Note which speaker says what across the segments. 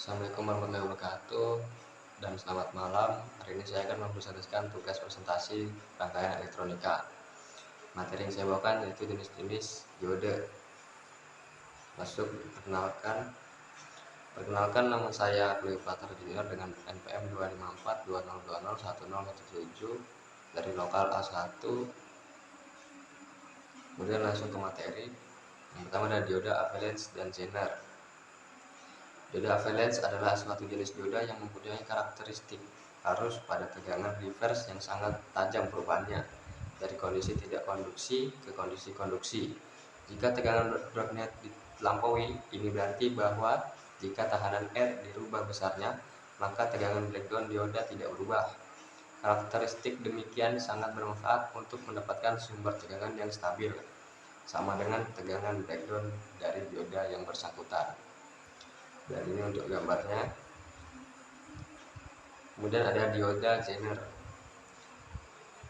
Speaker 1: Assalamualaikum warahmatullahi wabarakatuh dan selamat malam. Hari ini saya akan mempresentasikan tugas presentasi rangkaian elektronika. Materi yang saya bawakan yaitu jenis-jenis diode. Masuk perkenalkan nama saya Cleopatra Junior dengan NPM 25420201017 dari lokal A1. Kemudian langsung ke materi. Yang pertama ada diode avalanche dan Zener. Diode avalanche adalah suatu jenis diode yang mempunyai karakteristik arus pada tegangan reverse yang sangat tajam perubahannya dari kondisi tidak konduksi ke kondisi konduksi. Jika tegangan dropnya dilampaui, ini berarti bahwa jika tahanan R dirubah besarnya, maka tegangan breakdown dioda tidak berubah. Karakteristik demikian sangat bermanfaat untuk mendapatkan sumber tegangan yang stabil, sama dengan tegangan breakdown dari dioda yang bersangkutan. Dan ini untuk gambarnya. Kemudian ada dioda Zener.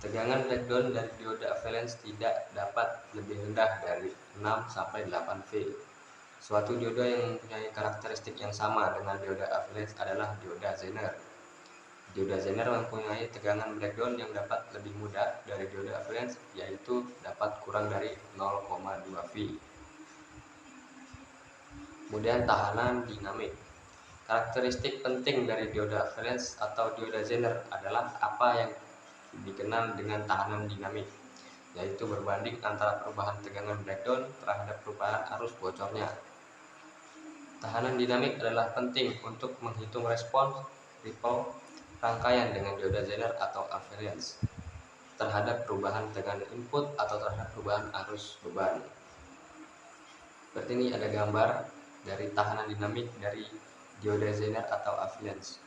Speaker 1: Tegangan breakdown dari dioda avalanche tidak dapat lebih rendah dari 6 sampai 8 V. Suatu dioda yang mempunyai karakteristik yang sama dengan dioda avalanche adalah dioda Zener. Dioda Zener mempunyai tegangan breakdown yang dapat lebih mudah dari dioda avalanche, yaitu dapat kurang dari 0,2 V. Kemudian tahanan dinamik. Karakteristik penting dari dioda avalanche atau dioda Zener adalah apa yang dikenal dengan tahanan dinamik, yaitu berbanding antara perubahan tegangan breakdown terhadap perubahan arus bocornya. Tahanan dinamik adalah penting untuk menghitung respons ripple rangkaian dengan dioda Zener atau avalanche terhadap perubahan tegangan input atau terhadap perubahan arus beban. Berarti ini ada gambar dari tahanan dinamik dari dioda Zener atau avalanche.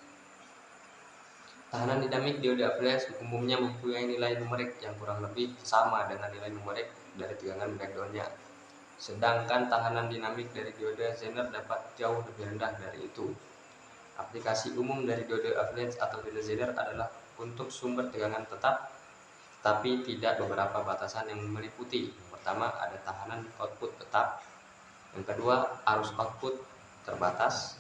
Speaker 1: Tahanan dinamik dioda avalanche umumnya mempunyai nilai numerik yang kurang lebih sama dengan nilai numerik dari tegangan breakdown-nya. Sedangkan tahanan dinamik dari dioda Zener dapat jauh lebih rendah dari itu. Aplikasi umum dari dioda avalanche atau dioda Zener adalah untuk sumber tegangan tetap, tetapi tidak beberapa batasan yang meliputi. Yang pertama ada tahanan output tetap. Yang kedua, arus output terbatas.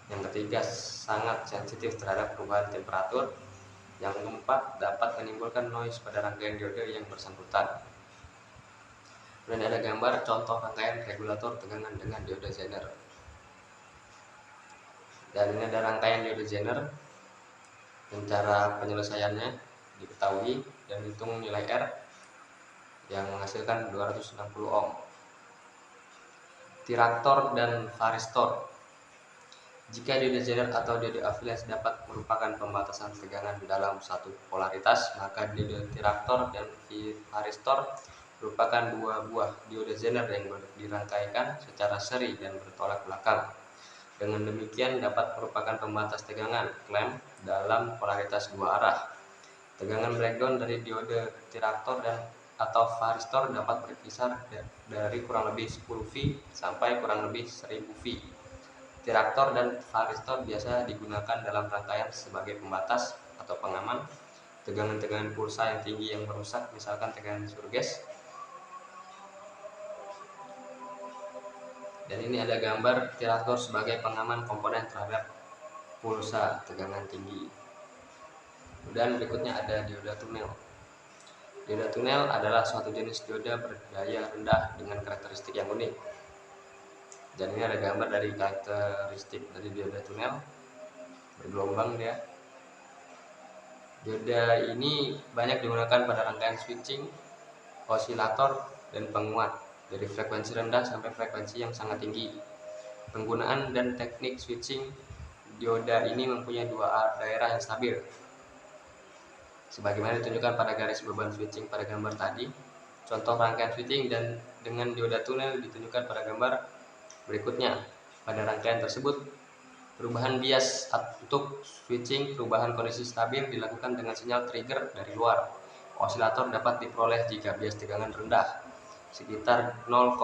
Speaker 1: Yang ketiga, sangat sensitif terhadap perubahan temperatur. Yang keempat, dapat menimbulkan noise pada rangkaian diode yang bersangkutan. Dan ada gambar contoh rangkaian regulator tegangan dengan diode Zener. Dan ini ada rangkaian diode Zener. Dan cara penyelesaiannya diketahui dan hitung nilai R yang menghasilkan 260 ohm. Tiraktor dan varistor. Jika dioda Zener atau dioda avalanche dapat merupakan pembatasan tegangan dalam satu polaritas, maka dioda tiraktor dan varistor merupakan dua buah dioda Zener yang dirangkaikan secara seri dan bertolak belakang. Dengan demikian dapat merupakan pembatas tegangan clamp dalam polaritas dua arah. Tegangan breakdown dari diode tiraktor dan atau varistor dapat berkisar dari kurang lebih 10 V sampai kurang lebih 1000 V. Tiraktor dan varistor biasa digunakan dalam rangkaian sebagai pembatas atau pengaman tegangan-tegangan pulsa yang tinggi yang merusak, misalkan tegangan surges. Dan ini ada gambar tiraktor sebagai pengaman komponen terhadap pulsa tegangan tinggi. Dan berikutnya ada dioda tunnel. Dioda tunnel adalah suatu jenis dioda berdaya rendah dengan karakteristik yang unik. Dan ini ada gambar dari karakteristik dari dioda tunnel, bergelombang dia. Dioda ini banyak digunakan pada rangkaian switching, osilator, dan penguat dari frekuensi rendah sampai frekuensi yang sangat tinggi. Penggunaan dan teknik switching dioda ini mempunyai dua daerah yang stabil, sebagaimana ditunjukkan pada garis beban switching pada gambar tadi. Contoh rangkaian switching dan dengan dioda tunnel ditunjukkan pada gambar berikutnya. Pada rangkaian tersebut, perubahan bias untuk switching perubahan kondisi stabil dilakukan dengan sinyal trigger dari luar. Osilator dapat diperoleh jika bias tegangan rendah, sekitar 0,2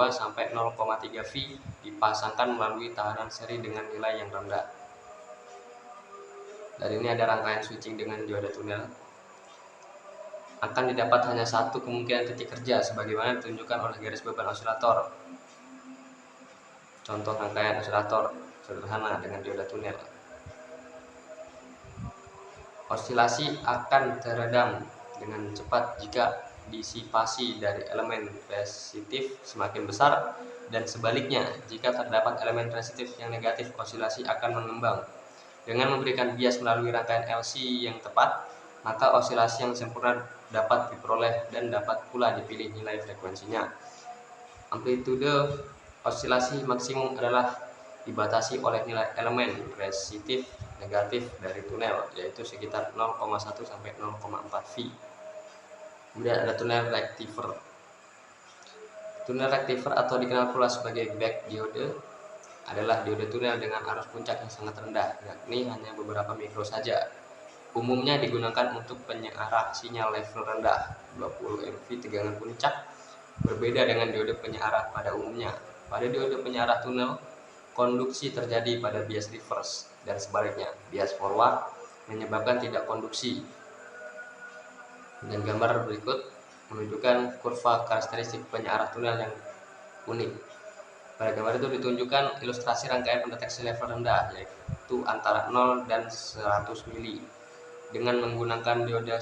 Speaker 1: sampai 0,3 V, dipasangkan melalui tahanan seri dengan nilai yang rendah. Dan ini ada rangkaian switching dengan dioda tunnel. Akan didapat hanya satu kemungkinan titik kerja sebagaimana ditunjukkan oleh garis beban osilator. Contoh rangkaian osilator. sederhana dengan dioda tunnel. Osilasi akan teredam dengan cepat jika disipasi dari elemen resistif semakin besar, dan sebaliknya, jika terdapat elemen resistif yang negatif, osilasi akan mengembang. Dengan memberikan bias melalui rangkaian LC yang tepat, maka osilasi yang sempurna dapat diperoleh dan dapat pula dipilih nilai frekuensinya. Amplitude osilasi maksimum adalah dibatasi oleh nilai elemen resistif negatif dari tunnel, yaitu sekitar 0,1 sampai 0,4 V. Kemudian ada tunnel rectifier. Tunnel rectifier atau dikenal pula sebagai back diode adalah diode tunnel dengan arus puncak yang sangat rendah, yakni hanya beberapa mikro saja. Umumnya digunakan untuk penyearah sinyal level rendah 20 mV tegangan puncak, berbeda dengan diode penyearah pada umumnya. Pada diode penyearah tunnel, konduksi terjadi pada bias reverse dan sebaliknya, bias forward menyebabkan tidak konduksi. Dan gambar berikut menunjukkan kurva karakteristik penyearah tunnel yang unik. Pada gambar itu ditunjukkan ilustrasi rangkaian pendeteksi level rendah, yaitu antara 0 dan 100 mili dengan menggunakan diode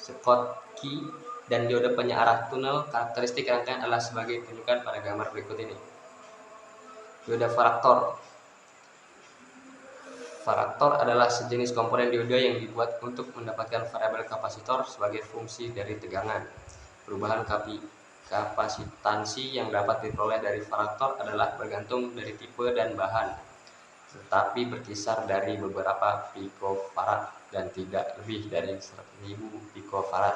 Speaker 1: Schottky dan diode penyearah tunnel. Karakteristik rangkaian adalah sebagai ditunjukkan pada gambar berikut ini. Diode varaktor. Varaktor adalah sejenis komponen diode yang dibuat untuk mendapatkan variabel kapasitor sebagai fungsi dari tegangan. Perubahan kapasitansi yang dapat diperoleh dari varaktor adalah bergantung dari tipe dan bahan, tetapi berkisar dari beberapa pikofarad dan tidak lebih dari 1000 pikofarad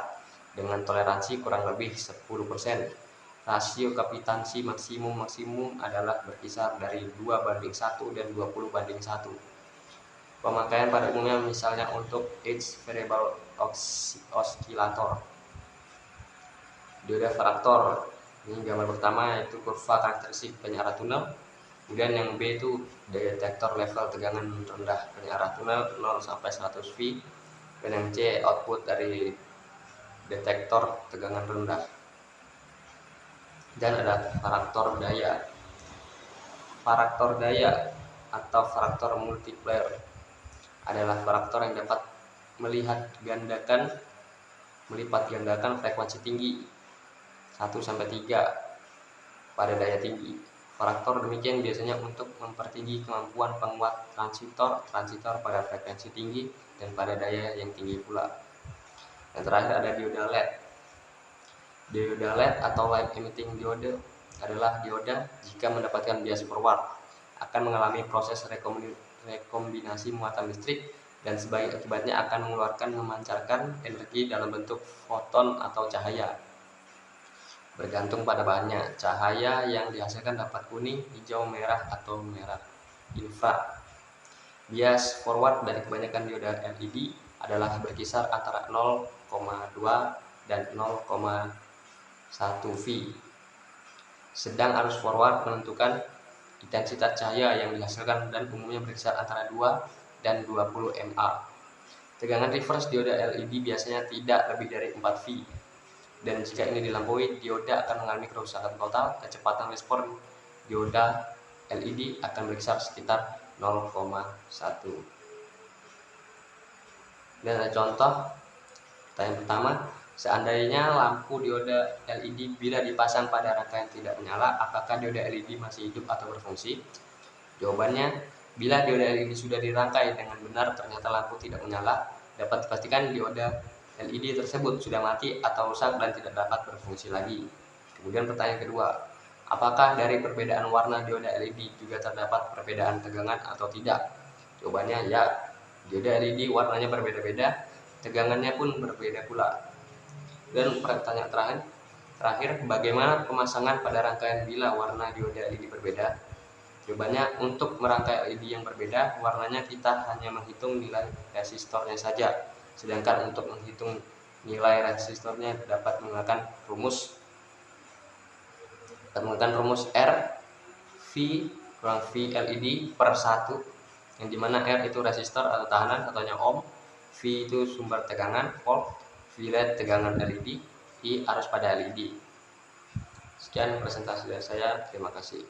Speaker 1: dengan toleransi kurang lebih 10%. Rasio kapasitansi maksimum adalah berkisar dari 2:1 dan 20:1. Pemakaian pada umumnya misalnya untuk H variable oscillator. Diode varaktor. Ini gambar pertama yaitu kurva karakteristik penyearah tunnel. Kemudian yang B itu detektor level tegangan rendah penyearah tunnel 0 sampai 100 V. Dan yang C output dari detektor tegangan rendah. Dan ada varaktor daya. Varaktor daya atau varaktor multiplier adalah varaktor yang dapat melipat gandakan frekuensi tinggi 1-3 pada daya tinggi. Varaktor demikian biasanya untuk mempertinggi kemampuan penguat transistor pada frekuensi tinggi dan pada daya yang tinggi pula. Yang terakhir ada dioda LED. Dioda LED atau light emitting diode adalah dioda jika mendapatkan bias forward akan mengalami proses rekombinasi muatan listrik, dan sebagai akibatnya akan memancarkan energi dalam bentuk foton atau cahaya. Bergantung pada bahannya, cahaya yang dihasilkan dapat kuning, hijau, merah, atau merah infra. Bias forward dari kebanyakan dioda LED adalah berkisar antara 0,2 dan 0,1 V. Sedang arus forward menentukan intensitas cahaya yang dihasilkan dan umumnya berkisar antara 2 dan 20 mA. Tegangan reverse dioda LED biasanya tidak lebih dari 4 V. Dan jika ini dilampaui, dioda akan mengalami kerusakan total. Kecepatan respon dioda LED akan berkisar sekitar 0,1. Dan ada contoh. Pertanyaan pertama, seandainya lampu dioda LED bila dipasang pada rangkaian tidak menyala, apakah dioda LED masih hidup atau berfungsi? Jawabannya, bila dioda LED sudah dirangkai dengan benar ternyata lampu tidak menyala, dapat dipastikan dioda LED tersebut sudah mati atau rusak dan tidak dapat berfungsi lagi. Kemudian pertanyaan kedua, apakah dari perbedaan warna dioda LED juga terdapat perbedaan tegangan atau tidak? Jawabannya ya, dioda LED warnanya berbeda-beda, tegangannya pun berbeda pula. Dan pertanyaan terakhir, bagaimana pemasangan pada rangkaian bila warna dioda LED berbeda? Jawabannya, untuk merangkai LED yang berbeda, warnanya kita hanya menghitung nilai resistornya saja. Sedangkan untuk menghitung nilai resistornya dapat menggunakan rumus R V kurang V LED per 1, yang dimana R itu resistor atau tahanan, satunya ohm, V itu sumber tegangan volt, V LED tegangan LED, I arus pada LED. Sekian presentasi dari saya, terima kasih.